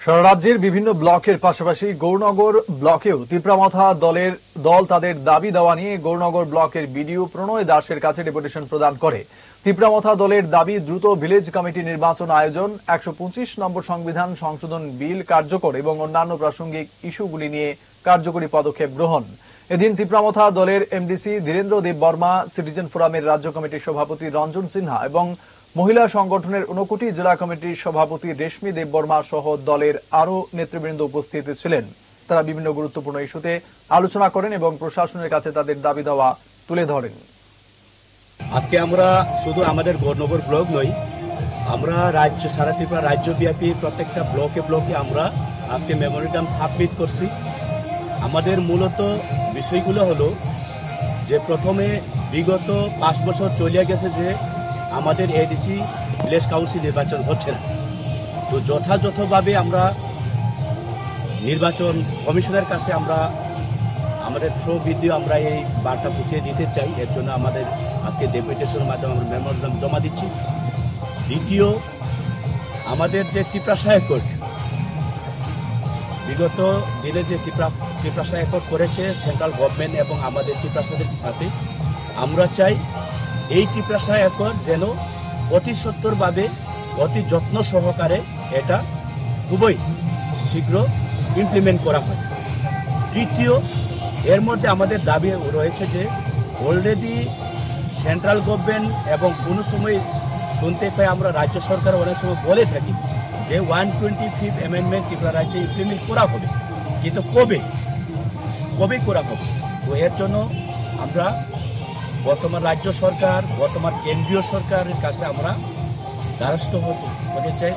সারা রাজ্যের বিভিন্ন ব্লকের পাশাপাশি গৌরনগর ব্লকেও তিপ্রামথা দল তাদের দাবি দেওয়া নিয়ে গৌরনগর ব্লকের বিডিও প্রণয় দাসের কাছে ডেপুটেশন প্রদান করে। তিপ্রামথা দলের দাবি দ্রুত ভিলেজ কমিটি নির্বাচন আয়োজন, 125 নম্বর সংবিধান সংশোধন বিল কার্যকর এবং অন্যান্য প্রাসঙ্গিক ইস্যুগুলি নিয়ে কার্যকরী পদক্ষেপ গ্রহণ। এদিন তিপ্রামথা দলের এমডিসি ধীরেন্দ্র দেব বর্মা, সিটিজেন ফোরামের রাজ্য কমিটির সভাপতি রঞ্জন সিনহা এবং মহিলা সংগঠনের 59 জেলা কমিটির সভাপতি রেশমি দেববর্মা সহ দলের আরও নেতৃবৃন্দ উপস্থিত ছিলেন। তারা বিভিন্ন গুরুত্বপূর্ণ ইস্যুতে আলোচনা করেন এবং প্রশাসনের কাছে তাদের দাবি দেওয়া তুলে ধরেন। আজকে আমরা শুধু আমাদের গৌরনগর ব্লক নই, আমরা সারা ত্রিপুরা রাজ্যব্যাপী প্রত্যেকটা ব্লকে আমরা আজকে মেমোরেন্ডাম সাবমিট করছি। আমাদের মূলত বিষয়গুলো হলো যে প্রথমে বিগত 5 বছর চলিয়া গেছে যে আমাদের এডিসি ভিলেজ কাউন্সিল নির্বাচন হচ্ছে না। তো যথাযথভাবে আমরা নির্বাচন কমিশনের কাছে আমরা আমাদের থ্রো ভিডিও আমরা এই বার্তা পৌঁছে দিতে চাই। এর জন্য আমাদের আজকে ডেপুটেশনের মাধ্যমে আমরা মেমোরেন্ডাম জমা দিচ্ছি। দ্বিতীয়, আমাদের যে ত্রিপ্রাসা অ্যাকর্ড বিগত দিনে যে ত্রিপ্রাসা অ্যাকর্ড করেছে সেন্ট্রাল গভর্নমেন্ট এবং আমাদের ত্রিপ্রাসাদের সাথে, আমরা চাই এই ত্রিপ্রাসা অ্যাকর্ড যেন অতি সত্বরভাবে অতি যত্ন সহকারে এটা খুবই শীঘ্র ইমপ্লিমেন্ট করা হয়। তৃতীয়, এর মধ্যে আমাদের দাবি রয়েছে যে অলরেডি সেন্ট্রাল গভর্নমেন্ট এবং কোনো সময় শুনতে পাই আমরা রাজ্য সরকার অনেক সময় বলে থাকি যে 125th অ্যামেন্ডমেন্ট ত্রিপুরা রাজ্যে ইমপ্লিমেন্ট করা হবে, কিন্তু কবে করা হবে? তো এর জন্য আমরা বর্তমান রাজ্য সরকার, বর্তমান কেন্দ্রীয় সরকারের কাছে আমরা দ্বারস্থ হতে চাই।